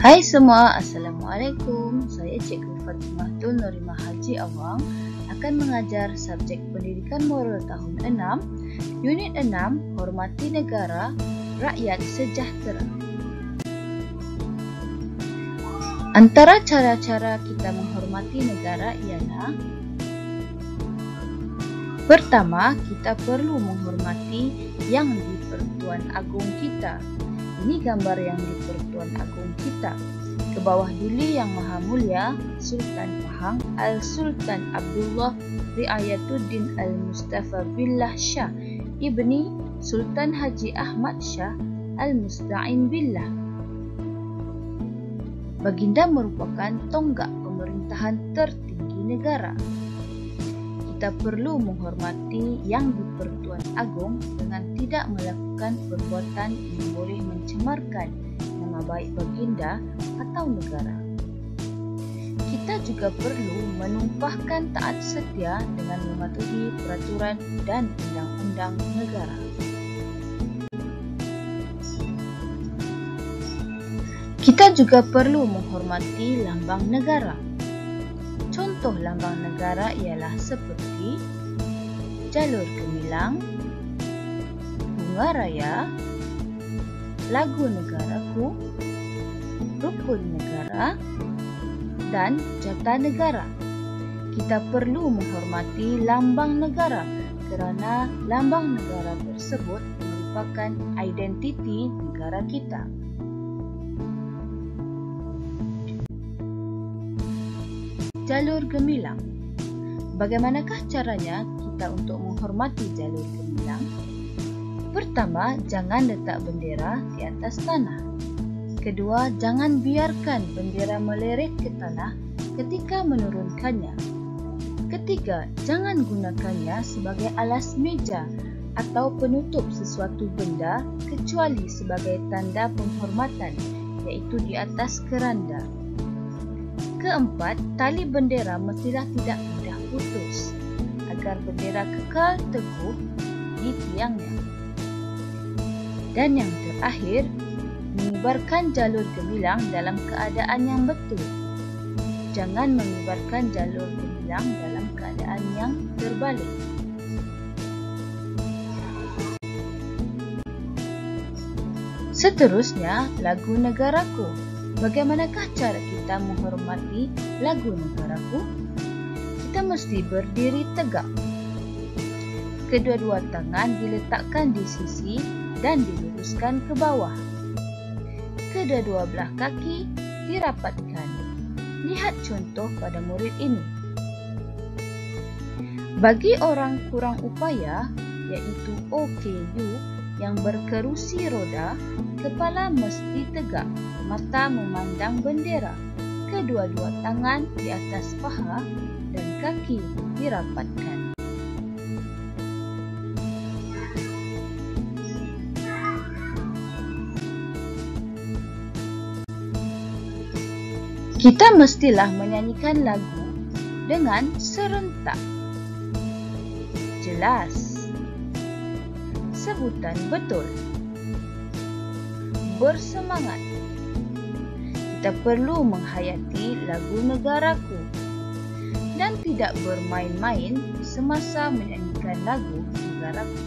Hai semua, Assalamualaikum. Saya Cikgu Fatimah Tun Nurimah Haji Awang akan mengajar subjek Pendidikan Moral tahun 6, Unit 6, Hormati Negara, Rakyat Sejahtera. Antara cara-cara kita menghormati negara ialah: pertama, kita perlu menghormati yang di-Pertuan Agong kita. Ini gambar yang di-Pertuan Agong kita. Ke bawah duli Yang Maha Mulia Sultan Pahang Al-Sultan Abdullah Riayatuddin Al-Mustafa Billah Shah Ibni Sultan Haji Ahmad Shah Al-Musta'in Billah. Baginda merupakan tonggak pemerintahan tertinggi negara. Kita perlu menghormati yang di-Pertuan Agong dengan tidak melakukan perbuatan yang boleh mencemarkan nama baik baginda atau negara. Kita juga perlu menumpahkan taat setia dengan mematuhi peraturan dan undang-undang negara. Kita juga perlu menghormati lambang negara. Contoh lambang negara ialah seperti jalur gemilang, bunga raya, lagu negaraku, rukun negara, dan jata negara. Kita perlu menghormati lambang negara kerana lambang negara tersebut merupakan identiti negara kita. Jalur gemilang. Bagaimanakah caranya kita untuk menghormati jalur gemilang? Pertama, jangan letak bendera di atas tanah. Kedua, jangan biarkan bendera meleret ke tanah ketika menurunkannya. Ketiga, jangan gunakannya sebagai alas meja atau penutup sesuatu benda kecuali sebagai tanda penghormatan, iaitu di atas keranda. Keempat, tali bendera mestilah tidak mudah putus agar bendera kekal teguh di tiangnya. Dan yang terakhir, mengibarkan jalur gemilang dalam keadaan yang betul. Jangan mengibarkan jalur gemilang dalam keadaan yang terbalik. Seterusnya, lagu negaraku. Bagaimanakah cara kita menghormati lagu negaraku? Kita mesti berdiri tegak. Kedua-dua tangan diletakkan di sisi dan diluruskan ke bawah. Kedua-dua belah kaki dirapatkan. Lihat contoh pada murid ini. Bagi orang kurang upaya, iaitu OKU, yang berkerusi roda, kepala mesti tegak, mata memandang bendera, kedua-dua tangan di atas paha dan kaki dirapatkan. Kita mestilah menyanyikan lagu dengan serentak. Jelas. Sebutan betul. Bersemangat. Kita perlu menghayati lagu negaraku dan tidak bermain-main semasa menyanyikan lagu negaraku.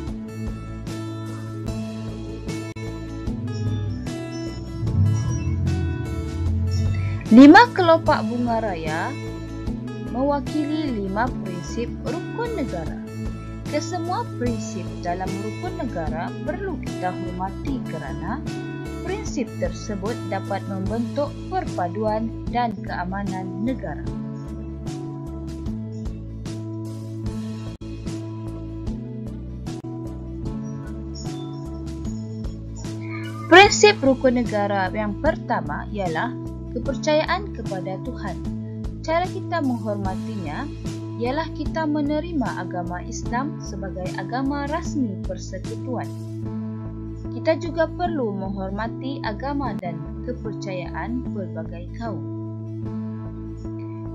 Lima kelopak bunga raya mewakili 5 prinsip rukun negara. Kesemua prinsip dalam rukun negara perlu kita hormati kerana prinsip tersebut dapat membentuk perpaduan dan keamanan negara. Prinsip rukun negara yang pertama ialah kepercayaan kepada Tuhan. Cara kita menghormatinya ialah kita menerima agama Islam sebagai agama rasmi persekutuan. Kita juga perlu menghormati agama dan kepercayaan pelbagai kaum.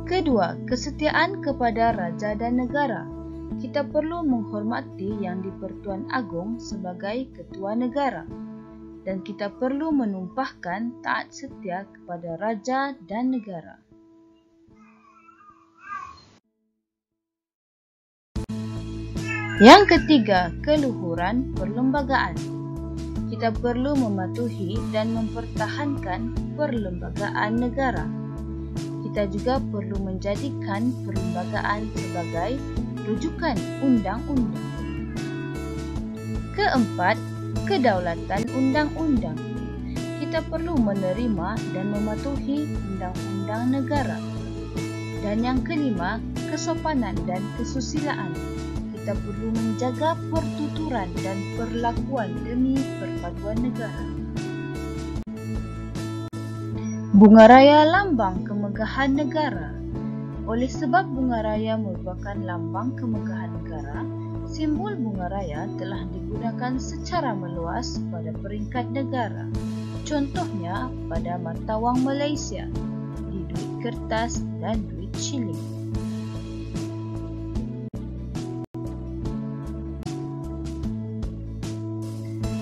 Kedua, kesetiaan kepada raja dan negara. Kita perlu menghormati yang di-Pertuan Agong sebagai ketua negara dan kita perlu menumpahkan taat setia kepada raja dan negara. Yang ketiga, keluhuran perlembagaan. Kita perlu mematuhi dan mempertahankan perlembagaan negara. Kita juga perlu menjadikan perlembagaan sebagai rujukan undang-undang. Keempat, kedaulatan undang-undang. Kita perlu menerima dan mematuhi undang-undang negara. Dan yang kelima, kesopanan dan kesusilaan. Kita perlu menjaga pertuturan dan perlakuan demi perpaduan negara. Bunga raya lambang kemegahan negara. Oleh sebab bunga raya merupakan lambang kemegahan negara, simbol bunga raya telah digunakan secara meluas pada peringkat negara. Contohnya pada mata wang Malaysia, di duit kertas dan duit shilling.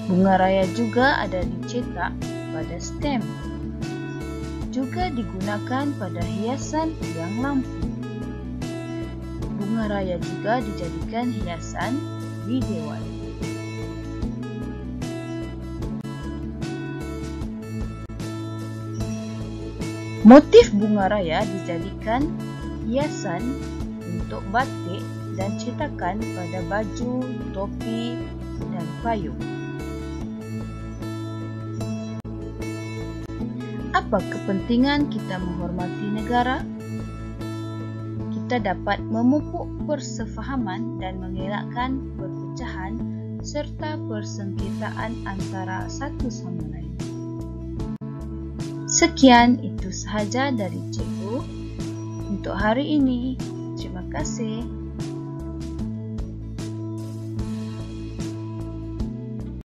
Bunga raya juga ada dicetak pada stem. Juga digunakan pada hiasan tiang lampu. Bunga raya juga dijadikan hiasan di dewan. Motif bunga raya dijadikan hiasan untuk batik dan cetakan pada baju, topi, dan payung. Apa kepentingan kita menghormati negara? Kita dapat memupuk persefahaman dan mengelakkan perpecahan serta persengketaan antara satu sama lain. Sekian itu sahaja dari Cikgu untuk hari ini. Terima kasih.